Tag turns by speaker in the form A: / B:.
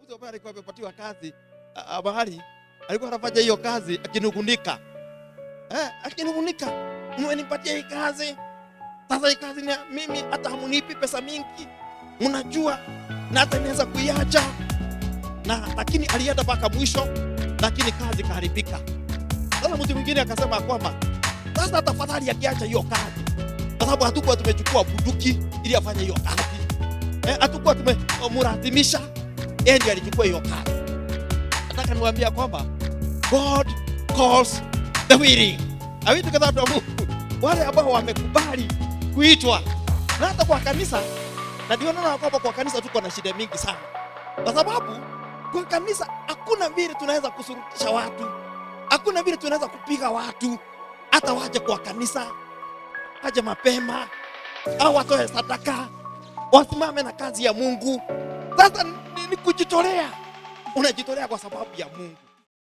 A: mwanafunzi ambaye alikuwa amepatiwa kazi mahali, alikuwa anafanya hiyo kazi akinugunika. Akinugunika, "Mmenipatia hii kazi. Sasa hii kazi mimi hata hamunipi pesa mingi. Mnajua na hata naweza kuiacha." Lakini alienda mpaka mwisho, lakini kazi kaharibika. Sasa mtu mwingine akasema kwamba sasa tafadhali akiacha hiyo kazi, kwa sababu hatukuwa tumechukua bunduki ili afanye hiyo kazi. Hatukuwa tumemlazimisha, yeye ndiye alichukua hiyo kazi. Nataka niwaambia kwamba God calls the willing. Hawitu kadhaa wa Mungu, wale ambao wamekubali kuitwa. Na hata kwa kanisa, na ndio naona kwamba kwa kanisa tuko na shida mingi sana. Kwa sababu kwa kanisa hakuna vile tunaweza kusurutisha watu. Hakuna vile tunaweza kupiga watu hata waje kwa kanisa, waje mapema, au watoe sadaka, wasimame na kazi ya Mungu. Sasa ni kujitolea. Unajitolea kwa sababu ya Mungu.